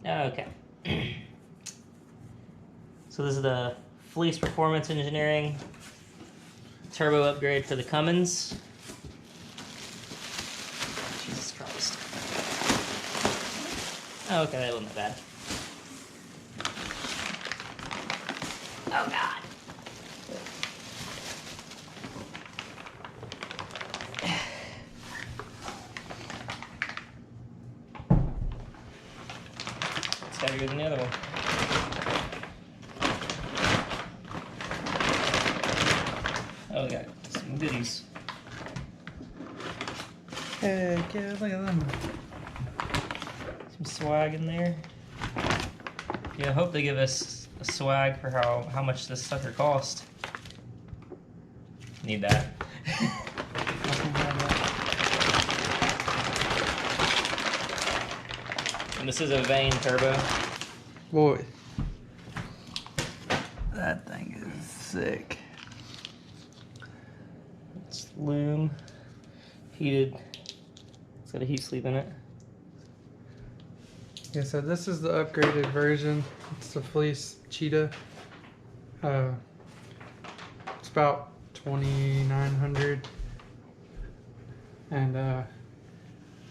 Okay. So this is the Fleece Performance Engineering turbo upgrade for the Cummins. Jesus Christ. Oh, okay, that wasn't that bad. Oh God. It's heavier than the other one. Oh, we got some goodies. Heck yeah, look at them. Some swag in there. Yeah, I hope they give us a swag for how much this sucker cost. Need that. And this is a Vane turbo. Boy, that thing is sick. It's loom, heated. It's got a heat sleeve in it. Yeah, so this is the upgraded version. It's the Fleece Cheetah. It's about 2,900, and it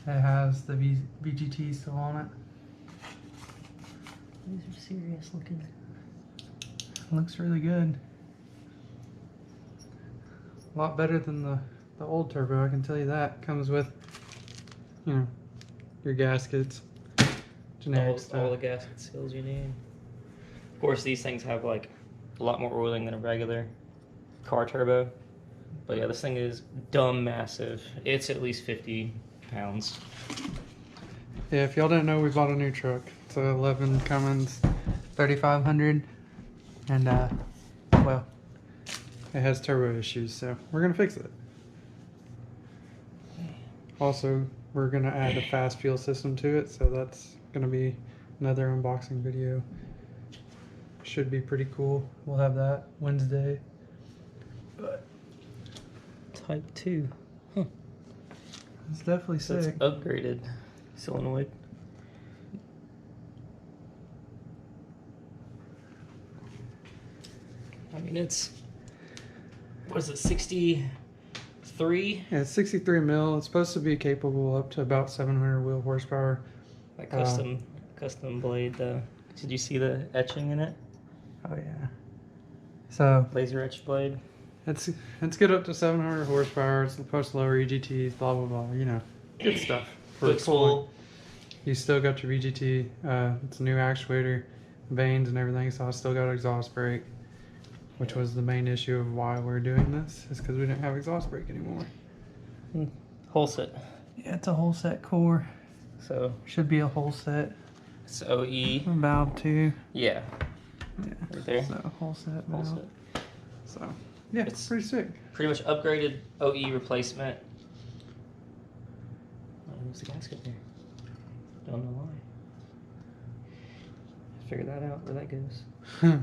has the VGT still on it. These are serious looking. Looks really good. A lot better than the old turbo, I can tell you that. Comes with, you know, your gaskets, generic stuff. All the gasket seals you need. Of course, these things have like a lot more oiling than a regular car turbo. But yeah, this thing is dumb massive. It's at least 50 pounds. Yeah, if y'all didn't know, we bought a new truck. It's a 11 Cummins 3500, and well, it has turbo issues, so we're gonna fix it. Also, we're gonna add a Fass fuel system to it, so that's gonna be another unboxing video. Should be pretty cool. We'll have that Wednesday. But Type 2. Huh. it's definitely So it's sick. upgraded solenoid. I mean, it's, what is it, 63? Yeah, it's 63 mil. It's supposed to be capable up to about 700 wheel horsepower. That custom blade, though. Did you see the etching in it? Oh yeah. So Laser etched blade. it's good up to 700 horsepower. It's supposed to lower EGTs. Blah blah blah. You know, good stuff. Quick spool. You still got your VGT. It's a new actuator, vanes and everything. So I still got exhaust brake, which was the main issue of why we're doing this. Is because we didn't have exhaust brake anymore. Holset. Yeah, it's a whole set core. So Should be a whole set. it's OE. Valve too. Yeah. Yeah. Right there. So whole set valve. Holset. So yeah, It's- it's pretty sick. Pretty much upgraded OE replacement. Oh, there's the gasket there. Don't know why. Figure that out where that goes. I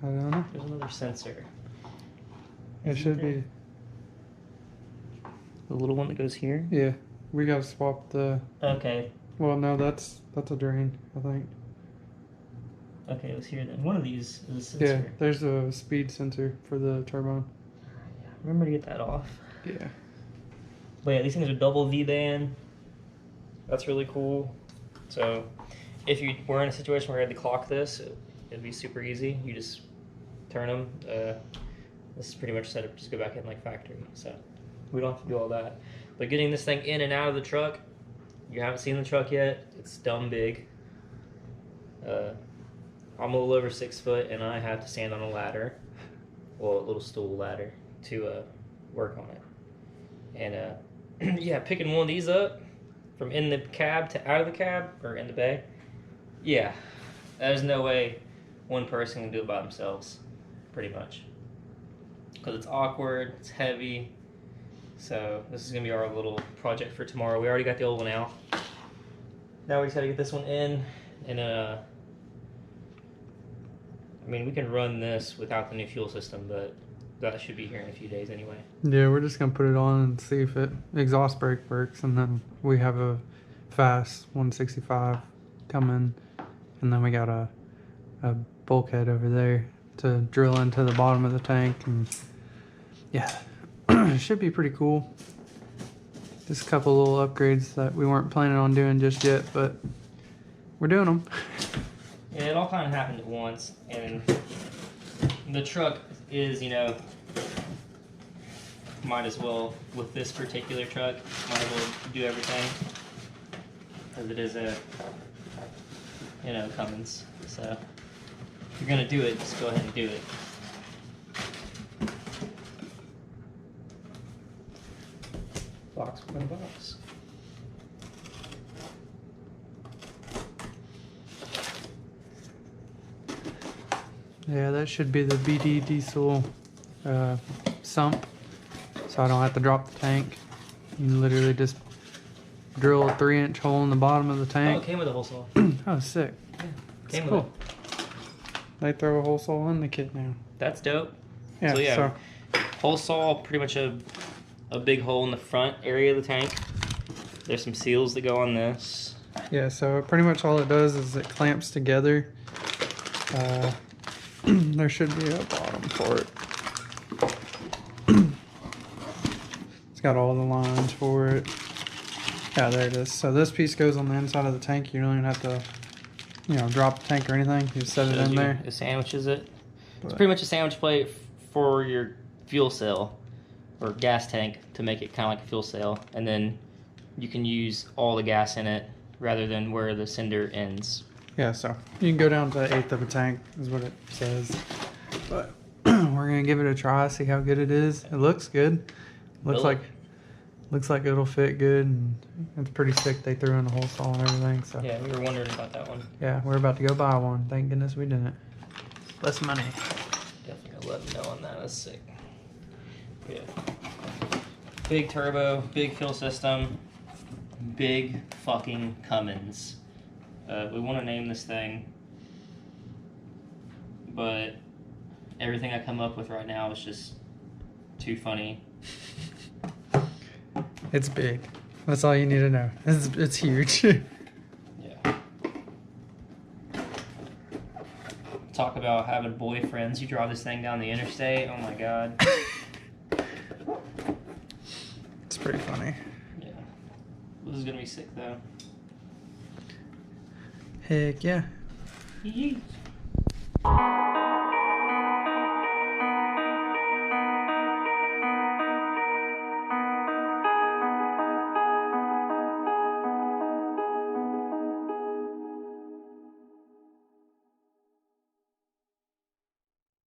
don't know. There's another sensor. It Isn't should there? be. The little one that goes here. Yeah, we gotta swap the. Okay. Well, no, that's a drain, I think. Okay, it was here then. One of these is a Yeah, sensor. there's a speed sensor for the turbo. Remember to get that off. Yeah. But yeah, these things are double V-band. That's really cool. So if you were in a situation where you had to clock this, it'd be super easy. You just turn them. This is pretty much set up, just go back in like factory. So we don't have to do all that. But getting this thing in and out of the truck, you haven't seen the truck yet. It's dumb big. I'm a little over 6 foot, and I have to stand on a ladder, well, a little stool ladder, to work on it. And yeah, picking one of these up from in the cab to out of the cab, or in the bay, yeah, there's no way one person can do it by themselves, pretty much. Because it's awkward, it's heavy. So this is going to be our little project for tomorrow. We already got the old one out. Now we just got to get this one in, and I mean, we can run this without the new fuel system, but that should be here in a few days anyway. Yeah, we're just gonna put it on and see if it exhaust brake works, and then we have a Fass 165 coming, and then we got a bulkhead over there to drill into the bottom of the tank, and yeah, it should be pretty cool. Just a couple little upgrades that we weren't planning on doing just yet, but we're doing them. Yeah, it all kind of happened at once, and the truck is, you know, might as well, with this particular truck, might as well do everything, because it is a, you know, Cummins. So if you're gonna do it, just go ahead and do it. Box within a box. Yeah, that should be the BD diesel sump, so I don't have to drop the tank. You literally just drill a 3-inch hole in the bottom of the Oh, tank. it came with a hole saw. Oh, sick. Yeah, That's came cool. with it. They throw a hole saw in the kit now. That's dope. Yeah, So yeah, hole saw, pretty much a big hole in the front area of the tank. There's some seals that go on this. yeah, so pretty much all it does is it clamps together. There should be a bottom for it. It's got all the lines for it. Yeah, there it is. So this piece goes on the inside of the tank. You don't even have to, you know, drop the tank or anything. You just set it in there. It sandwiches it. It's pretty much a sandwich plate for your fuel cell or gas tank to make it kind of like a fuel cell, and then you can use all the gas in it rather than where the cinder ends. Yeah, so you can go down to 1/8 of a tank is what it says. But we're gonna give it a try, see how good it is. It looks good. Looks like it'll fit good, and it's pretty sick. They threw in a hole saw and everything. So Yeah, we were wondering about that one. yeah, we're about to go buy one. Thank goodness we didn't. Less money. Definitely gonna let them know on that. That's sick. Yeah. Big turbo, big fuel system, big fucking Cummins. We want to name this thing, but everything I come up with right now is just too funny. It's big. That's all you need to know. It's huge. Yeah. Talk about having boyfriends. You drive this thing down the interstate. Oh my god. It's pretty funny. Yeah. This is gonna be sick though. Heck yeah. Yeet.